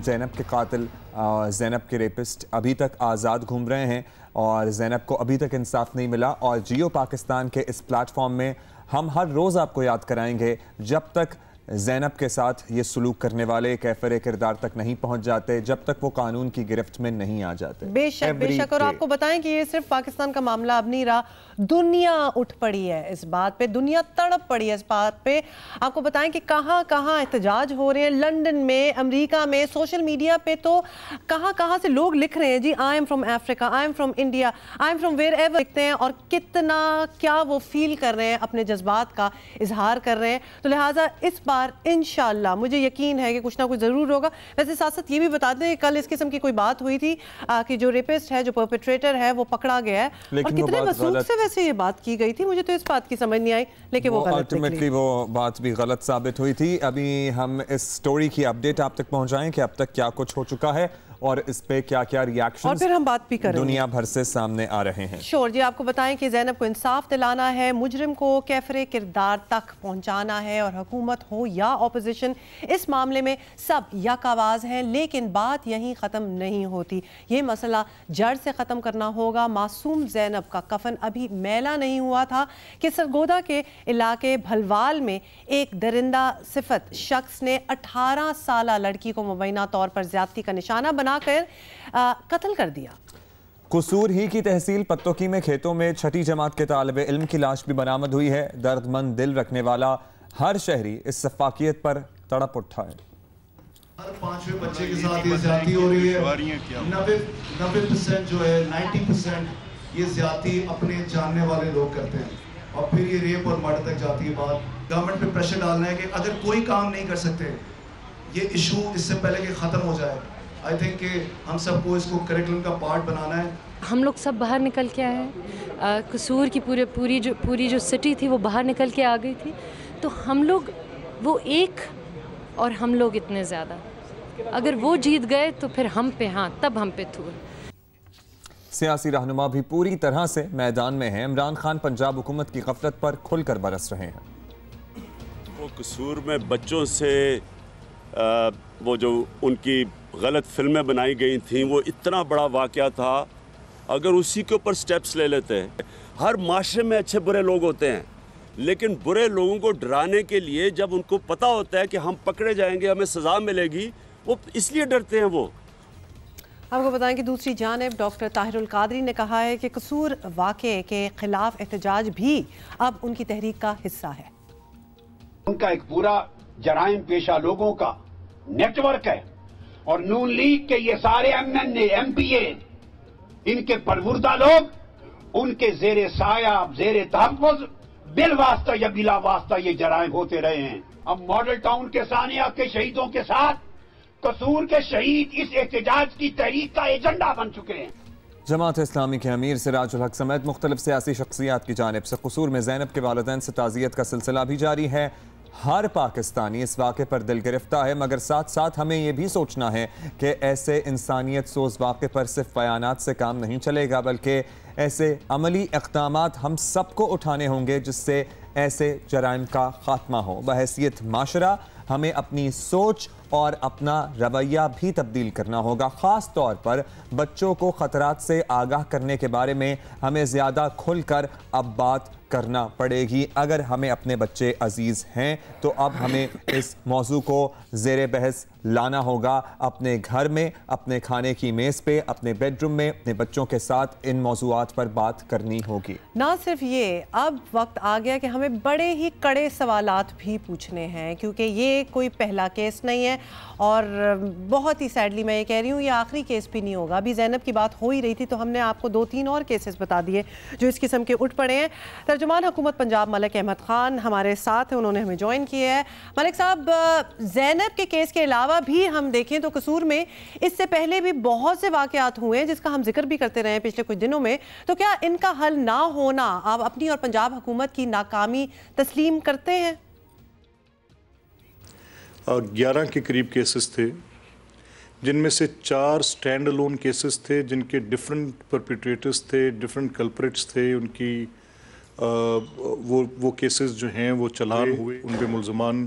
زینب کے قاتل زینب کے ریپسٹ ابھی تک آزاد گھوم رہے ہیں اور زینب کو ابھی تک انصاف نہیں ملا، اور جیو پاکستان کے اس پلیٹ فارم میں ہم ہر روز آپ کو یاد کرائیں گے جب تک زینب کے ساتھ یہ سلوک کرنے والے کیفر کردار تک نہیں پہنچ جاتے، جب تک وہ قانون کی گرفت میں نہیں آ جاتے۔ بے شک اور آپ کو بتائیں کہ یہ صرف پاکستان کا معاملہ اب نہیں رہا، دنیا اٹھ پڑی ہے اس بات پہ، دنیا تڑپ پڑی ہے اس بات پہ۔ آپ کو بتائیں کہ کہاں کہاں احتجاج ہو رہے ہیں، لندن میں، امریکہ میں، سوشل میڈیا پہ تو کہاں کہاں سے لوگ لکھ رہے ہیں جی I am from Africa, I am from India, I am from wherever لکھتے ہیں، اور کتنا کیا وہ فیل کر رہے ہیں، اپنے جذبات کا اظہار کر رہے ہیں۔ تو لہٰذا اس بار انشاءاللہ مجھے یقین ہے کہ کچھ نہ کچھ ضرور ہوگا۔ ویسے ساتھ ساتھ یہ بھی بتا دیں کل اس قسم کی کوئی بات ہوئی تھی کہ جو ریپسٹ ہے، جو پرپیٹریٹر ہے، وہ پکڑا گیا ہے، اور کتنے وثوق سے ویسے یہ بات کی گئی تھی، مجھے تو اس بات کی سمجھ نہیں آئی، لیکن وہ غلط نکلی، وہ بات بھی غلط ثابت ہوئی تھی۔ ابھی ہم اس سٹوری کی اپڈیٹ آپ تک پہنچائیں کہ اب تک کیا کچھ ہو چکا ہے اور اس پہ کیا کیا ریاکشنز اور پھر ہم بات بھی کریں دنیا بھر سے سامنے آ رہے ہیں۔ شور جی آپ کو بتائیں کہ زینب کو انصاف دلانا ہے، مجرم کو کیفر کردار تک پہنچانا ہے، اور حکومت ہو یا اپوزیشن اس معاملے میں سب یک آواز ہیں، لیکن بات یہیں ختم نہیں ہوتی۔ یہ مسئلہ جڑ سے ختم کرنا ہوگا۔ معصوم زینب کا کفن ابھی میلا نہیں ہوا تھا کہ سرگودا کے علاقے بھلوال میں ایک درندہ صفت شخص نے 18 سالہ لڑکی کو مبینہ طور پر زیادتی کا نشانہ بنا کر قتل کر دیا۔ قصور ہی کی تحصیل پتوکی میں کھیتوں میں 6ٹھی جماعت کے طالب علم کی لاش بھی برآمد ہوئی ہے۔ درد مند دل رکھنے والا ہر شہری اس سفاکیت پر تڑپ اٹھا ہے۔ ہر 5ویں بچے کے ساتھ یہ زیادتی ہو رہی ہے، 90% جو ہے 90% یہ زیادتی اپنے جاننے والے لوگ کرتے ہیں، اور پھر یہ ریپ اور مرڈر تک جاتی ہے بات۔ گورنمنٹ پہ پریشر ڈالنا ہے کہ اگر کوئی کام نہیں کر سکتے یہ ایشو اس سے پہلے کہ ختم ہو جائے، آئی تھنک کہ ہم سب کو اس کو کریکلم کا پارٹ بنانا ہے۔ ہم لوگ سب باہر نکل کے آئے ہیں، قصور کی پوری جو سٹی تھی وہ باہر نکل کے آ گئی تھی، تو ہم لوگ وہ ایک اور ہم لوگ اتنے زیادہ، اگر وہ جیت گئے تو پھر ہم پہ ہاں تب ہم پہ تھو۔ سیاسی رہنما بھی پوری طرح سے میدان میں ہیں۔ عمران خان پنجاب حکومت کی غفلت پر کھل کر برس رہے ہیں۔ وہ قصور میں بچوں سے وہ جو ان کی غلط فلمیں بنائی گئی تھیں، وہ اتنا بڑا واقعہ تھا، اگر اسی کے اوپر سٹیپس لے لیتے ہیں۔ ہر معاشرے میں اچھے برے لوگ ہوتے ہیں، لیکن برے لوگوں کو ڈرانے کے لیے جب ان کو پتہ ہوتا ہے کہ ہم پکڑے جائیں گے، ہمیں سزا ملے گی، وہ اس لیے ڈرتے ہیں۔ وہ آپ کو بتائیں کہ دوسری جانب ڈاکٹر طاہر القادری نے کہا ہے کہ قصور واقعے کے خلاف احتجاج بھی اب ان کی تحریک کا حصہ ہے۔ ان کا ایک پورا جرائم پیشہ لوگوں کا نیٹ ورک ہے، اور نون لیگ کے یہ سارے MNA MPA ان کے پروردہ لوگ ان کے زیر سایہ زیر تحفظ بال واسطہ یا بلا واسطہ یہ جرائم ہوتے رہے ہیں۔ اب ماڈل ٹاؤن کے ثانیہ کے شہیدوں کے ساتھ قصور کے شہید اس احتجاج کی تحریک کا ایجنڈا بن چکے ہیں۔ جماعت اسلامی کے امیر سراج الحق سمیت مختلف سیاسی شخصیات کی جانب سے قصور میں زینب کے والدین سے تعزیت کا سلسلہ بھی جاری ہے۔ ہر پاکستانی اس واقعے پر دل گرفتہ ہے، مگر ساتھ ساتھ ہمیں یہ بھی سوچنا ہے کہ ایسے انسانیت سوز واقعے پر صرف بیانات سے کام نہیں چلے گا، بلکہ ایسے عملی اقدامات ہم سب کو اٹھانے ہوں گے جس سے ایسے جرائم کا خاتمہ ہو۔ بحیثیت معاشرہ ہمیں اپنی سوچ اور اپنا رویہ بھی تبدیل کرنا ہوگا۔ خاص طور پر بچوں کو خطرات سے آگاہ کرنے کے بارے میں ہمیں زیادہ کھل کر اب بات کرنا پڑے گی۔ اگر ہمیں اپنے بچے عزیز ہیں تو اب ہمیں اس موضوع کو زیر بحث لانا ہوگا، اپنے گھر میں، اپنے کھانے کی میز پہ، اپنے بیڈ روم میں اپنے بچوں کے ساتھ ان موضوعات پر بات کرنی ہوگی۔ نہ صرف یہ، اب وقت آ گیا کہ ہمیں بڑے ہی کڑے سوالات بھی پوچھنے ہیں، کیونکہ یہ کوئی پہلا کیس نہیں ہے، اور بہت ہی سیڈلی میں یہ کہہ رہی ہوں یہ آخری کیس بھی نہیں ہوگا۔ ابھی زینب کی بات ہو ہی رہی تھی تو ہم نے آپ کو 2-3 اور کیسز بتا دیے جو اس قسم کے اٹھ پڑے ہیں۔ ترجمان حکومت پنجاب ملک احمد خان ہمارے ساتھ ہیں، انہوں نے ہمیں جوائن کیا ہے۔ ملک صاحب، زینب کے کیس کے علاوہ بھی ہم دیکھیں تو قصور میں اس سے پہلے بھی بہت سے واقعات ہوئے ہیں جس کا ہم ذکر بھی کرتے رہے ہیں پچھلے کچھ دنوں میں، تو کیا ان کا حل نہ ہونا آپ اپنی اور پنجاب حکومت کی ناکامی تسلیم کرتے ہیں؟ 11 کے قریب کیسز تھے، جن میں سے 4 سٹینڈ الون کیسز تھے، جن کے ڈیفرنٹ پرپیٹریٹرز تھے، ڈیفرنٹ کلپریٹس تھے، ان کی وہ کیسز جو ہیں وہ چلان ہوئے، ان پہ ملزمان